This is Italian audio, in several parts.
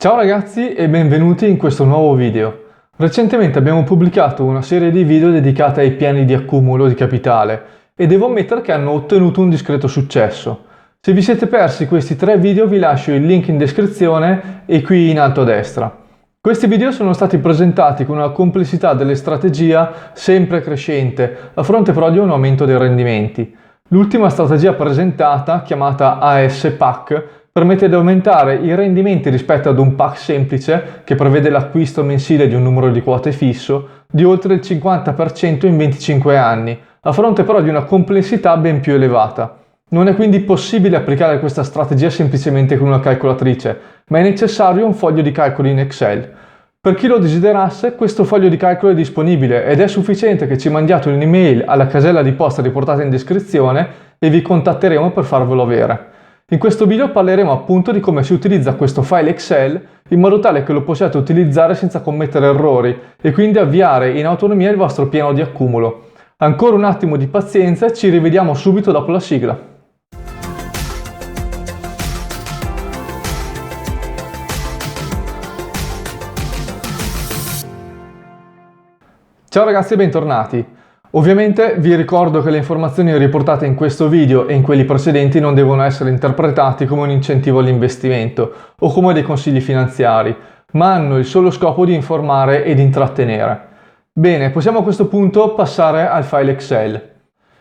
Ciao ragazzi e benvenuti in questo nuovo video. Recentemente abbiamo pubblicato una serie di video dedicata ai piani di accumulo di capitale e devo ammettere che hanno ottenuto un discreto successo. Se vi siete persi questi 3 video vi lascio il link in descrizione e qui in alto a destra. Questi video sono stati presentati con una complessità delle strategie sempre crescente, a fronte però di un aumento dei rendimenti. L'ultima strategia presentata, chiamata AS-PAC, permette di aumentare i rendimenti rispetto ad un PAC semplice, che prevede l'acquisto mensile di un numero di quote fisso, di oltre il 50% in 25 anni, a fronte però di una complessità ben più elevata. Non è quindi possibile applicare questa strategia semplicemente con una calcolatrice, ma è necessario un foglio di calcoli in Excel. Per chi lo desiderasse, questo foglio di calcolo è disponibile ed è sufficiente che ci mandiate un'email alla casella di posta riportata in descrizione e vi contatteremo per farvelo avere. In questo video parleremo appunto di come si utilizza questo file Excel in modo tale che lo possiate utilizzare senza commettere errori e quindi avviare in autonomia il vostro piano di accumulo. Ancora un attimo di pazienza e ci rivediamo subito dopo la sigla. Ciao ragazzi e bentornati. Ovviamente vi ricordo che le informazioni riportate in questo video e in quelli precedenti non devono essere interpretati come un incentivo all'investimento o come dei consigli finanziari, ma hanno il solo scopo di informare ed intrattenere. Bene, possiamo a questo punto passare al file Excel.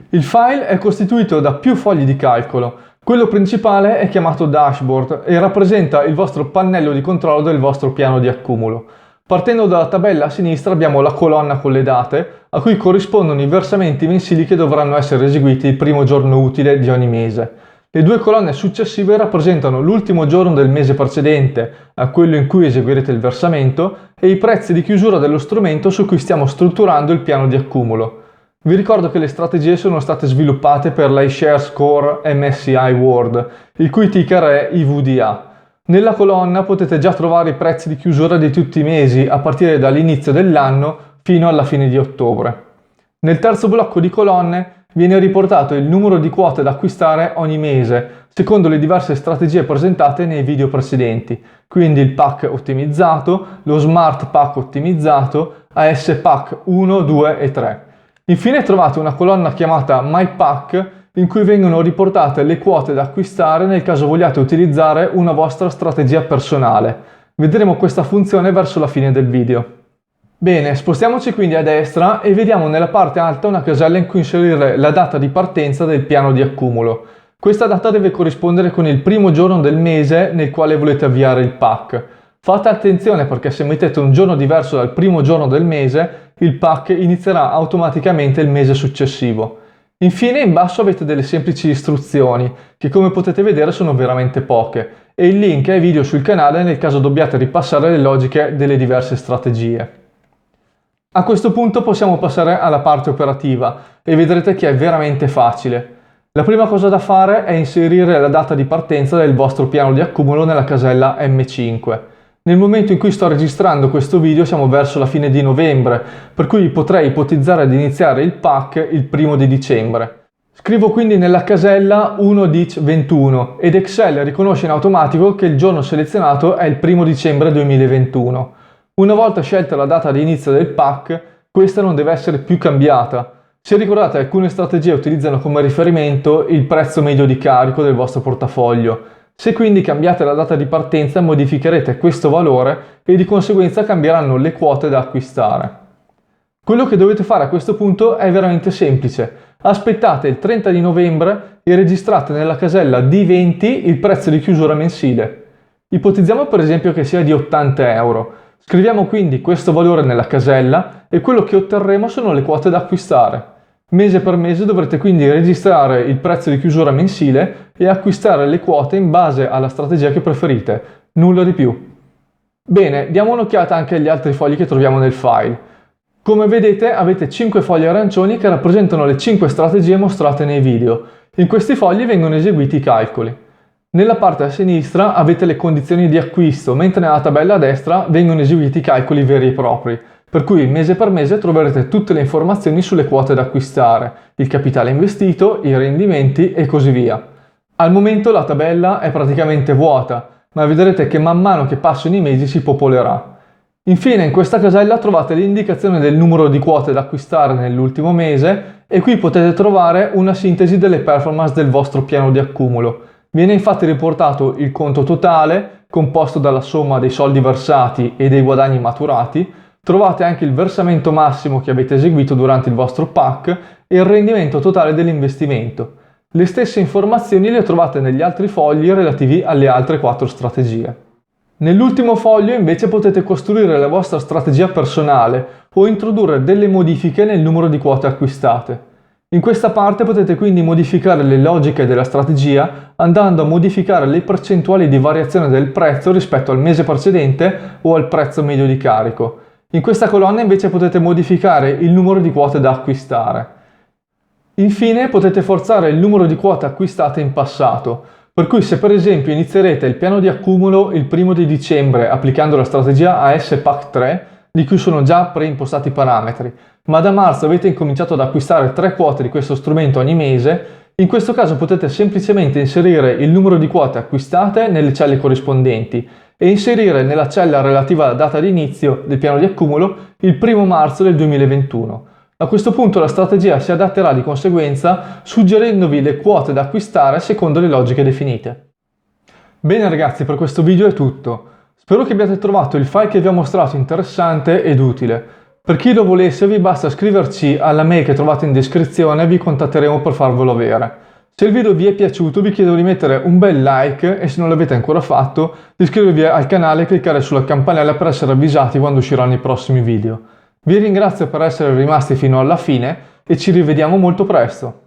Il file è costituito da più fogli di calcolo. Quello principale è chiamato dashboard e rappresenta il vostro pannello di controllo del vostro piano di accumulo. Partendo dalla tabella a sinistra abbiamo la colonna con le date, a cui corrispondono i versamenti mensili che dovranno essere eseguiti il primo giorno utile di ogni mese. Le 2 colonne successive rappresentano l'ultimo giorno del mese precedente a quello in cui eseguirete il versamento e i prezzi di chiusura dello strumento su cui stiamo strutturando il piano di accumulo. Vi ricordo che le strategie sono state sviluppate per l'iShares Core MSCI World, il cui ticker è IVDA. Nella colonna potete già trovare i prezzi di chiusura di tutti i mesi a partire dall'inizio dell'anno fino alla fine di ottobre. Nel terzo blocco di colonne viene riportato il numero di quote da acquistare ogni mese, secondo le diverse strategie presentate nei video precedenti, quindi il PAC ottimizzato, lo Smart PAC ottimizzato, AS PAC 1, 2 e 3. Infine trovate una colonna chiamata My PAC in cui vengono riportate le quote da acquistare nel caso vogliate utilizzare una vostra strategia personale. Vedremo questa funzione verso la fine del video. Bene, spostiamoci quindi a destra e vediamo nella parte alta una casella in cui inserire la data di partenza del piano di accumulo. Questa data deve corrispondere con il primo giorno del mese nel quale volete avviare il PAC. Fate attenzione perché se mettete un giorno diverso dal primo giorno del mese, il PAC inizierà automaticamente il mese successivo. Infine in basso avete delle semplici istruzioni, che come potete vedere sono veramente poche, e il link ai video sul canale nel caso dobbiate ripassare le logiche delle diverse strategie. A questo punto possiamo passare alla parte operativa e vedrete che è veramente facile. La prima cosa da fare è inserire la data di partenza del vostro piano di accumulo nella casella M5. Nel momento in cui sto registrando questo video siamo verso la fine di novembre, per cui potrei ipotizzare di iniziare il PAC il 1 di dicembre. Scrivo quindi nella casella 1-21 ed Excel riconosce in automatico che il giorno selezionato è il 1 dicembre 2021. Una volta scelta la data di inizio del PAC, questa non deve essere più cambiata. Se ricordate, alcune strategie utilizzano come riferimento il prezzo medio di carico del vostro portafoglio. Se quindi cambiate la data di partenza modificherete questo valore e di conseguenza cambieranno le quote da acquistare. Quello che dovete fare a questo punto è veramente semplice. Aspettate il 30 di novembre e registrate nella casella D20 il prezzo di chiusura mensile. Ipotizziamo per esempio che sia di 80 euro. Scriviamo quindi questo valore nella casella e quello che otterremo sono le quote da acquistare. Mese per mese dovrete quindi registrare il prezzo di chiusura mensile e acquistare le quote in base alla strategia che preferite, nulla di più. Bene, diamo un'occhiata anche agli altri fogli che troviamo nel file. Come vedete avete 5 fogli arancioni che rappresentano le 5 strategie mostrate nei video. In questi fogli vengono eseguiti i calcoli. Nella parte a sinistra avete le condizioni di acquisto, mentre nella tabella a destra vengono eseguiti i calcoli veri e propri. Per cui mese per mese troverete tutte le informazioni sulle quote da acquistare, il capitale investito, i rendimenti e così via. Al momento la tabella è praticamente vuota, ma vedrete che man mano che passano i mesi si popolerà. Infine in questa casella trovate l'indicazione del numero di quote da acquistare nell'ultimo mese e qui potete trovare una sintesi delle performance del vostro piano di accumulo. Viene infatti riportato il conto totale, composto dalla somma dei soldi versati e dei guadagni maturati. Trovate anche il versamento massimo che avete eseguito durante il vostro PAC e il rendimento totale dell'investimento. Le stesse informazioni le trovate negli altri fogli relativi alle altre 4 strategie. Nell'ultimo foglio invece potete costruire la vostra strategia personale o introdurre delle modifiche nel numero di quote acquistate. In questa parte potete quindi modificare le logiche della strategia andando a modificare le percentuali di variazione del prezzo rispetto al mese precedente o al prezzo medio di carico. In questa colonna invece potete modificare il numero di quote da acquistare. Infine potete forzare il numero di quote acquistate in passato, per cui se per esempio inizierete il piano di accumulo il 1 di dicembre applicando la strategia AS-PAC 3, di cui sono già preimpostati i parametri, ma da marzo avete incominciato ad acquistare 3 quote di questo strumento ogni mese, in questo caso potete semplicemente inserire il numero di quote acquistate nelle celle corrispondenti e inserire nella cella relativa alla data di inizio del piano di accumulo il 1 marzo del 2021. A questo punto la strategia si adatterà di conseguenza suggerendovi le quote da acquistare secondo le logiche definite. Bene ragazzi, per questo video è tutto. Spero che abbiate trovato il file che vi ho mostrato interessante ed utile. Per chi lo volesse vi basta scriverci alla mail che trovate in descrizione e vi contatteremo per farvelo avere. Se il video vi è piaciuto vi chiedo di mettere un bel like e se non l'avete ancora fatto di iscrivervi al canale e cliccare sulla campanella per essere avvisati quando usciranno i prossimi video. Vi ringrazio per essere rimasti fino alla fine e ci rivediamo molto presto.